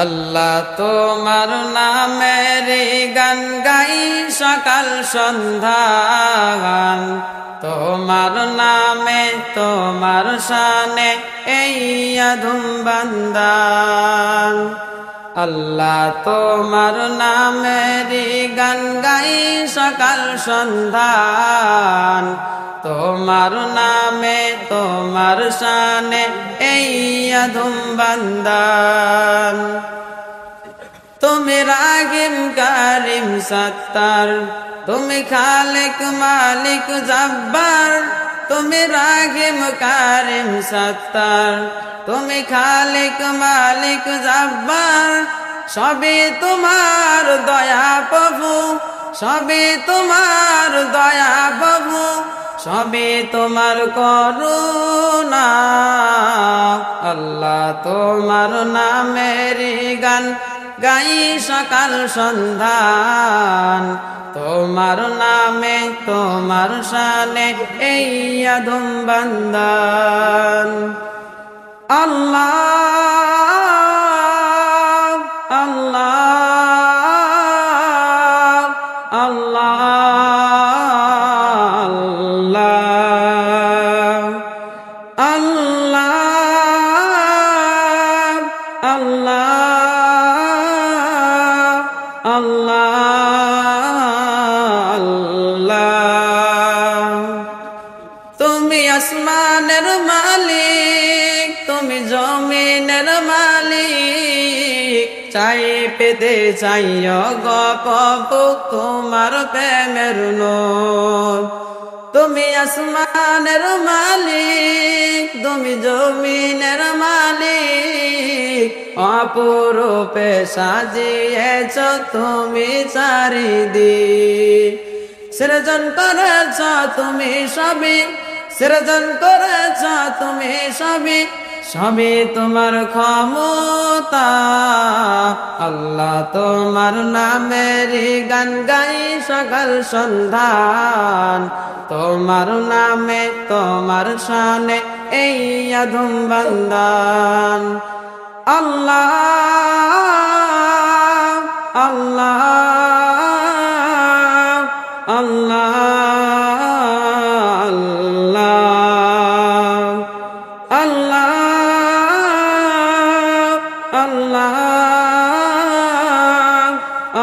আল্লাহ তোমার নামের গান গাই সকাল সন্ধ্যা, তোমার নামে তোমার শানে এই আধম বান্দা। আল্লাহ তোমার নামের গান গাই সকাল সন্ধ্যা, তোমার নামে তোমার শানে এই আধম বান্দা। তুমি রাহিম কারিম সত্তার, তুমি খালিক মালিক জব্বার। তুমি রাহিম কারিম সত্তার, তুমি খালিক মালিক জব্বার। সবই তোমার দয়া প্রভু, সবই তোমার দয়া প্রভু, সবই তোমার করুণা। আল্লাহ তোমার নামের গান গাই সকাল সন্ধ্যা, তোমার নামে তোমার শানে এই আদম বান্দা। আল্লাহ আল্লাহ আল্লাহ আল্লাহ আল্লাহ। তুমি আসমানের মালিক, তুমি জমিনের মালিক। চাই পেতে চাইও গো প্রভু তোমার প্রেমের নূর। তুমি আসমানের মালিক, তুমি জমিনের মালিক। অপরূপে সাজিয়েছ তুমি চারিদিক। সৃজন করেছ তুমি সবই, সৃজন করেছ তুমি সবই, সবই তোমার ক্ষমতা। আল্লাহ তোমার নামের গান গাই সকাল সন্ধ্যা, তোমার নামে তোমার শানে এই আদম বান্দা। আল্লাহ আল্লাহ আল্লাহ আল্লাহ আল্লাহ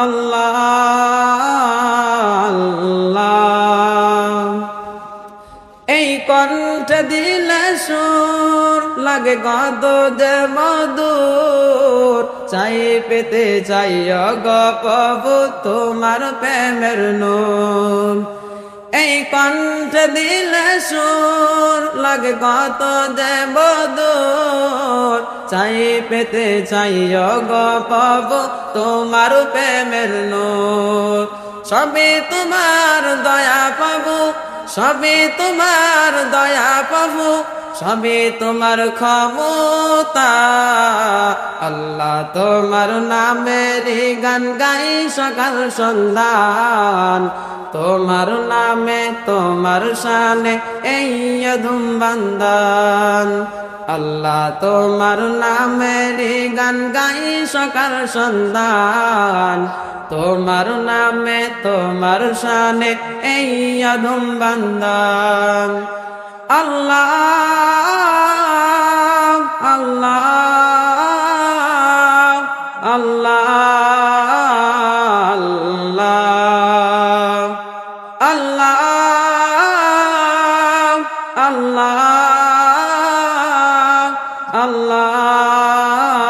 আল্লাহ আল্লাহ। এই কণ্ঠ দিলে সুর লাগে গদ যে মধুর। চাই পেতে চাইও গো প্রভু তোমার প্রেমের নূর। এই কণ্ঠ দিলে সুর লাগে গদ যে মধুর। চাই পেতে চাইও গো প্রভু তোমার প্রেমের নূর। সবই তোমার দয়া প্রভু, সবই তোমার দয়া প্রভু, সবই তোমার ক্ষমতা। আল্লাহ তোমার নামের গান গাই সকাল সন্ধ্যা, তোমার নামে তোমার শানে এই আদম বান্দা। আল্লাহ তোমার নামের গান গাই সকাল সন্ধ্যা, তোমার নামে তোমার শানে এই আদম বান্দা। আল্লাহ আল্লাহ আল্লাহ আল্লাহ আল্লাহ আল্লাহ আল্লাহ।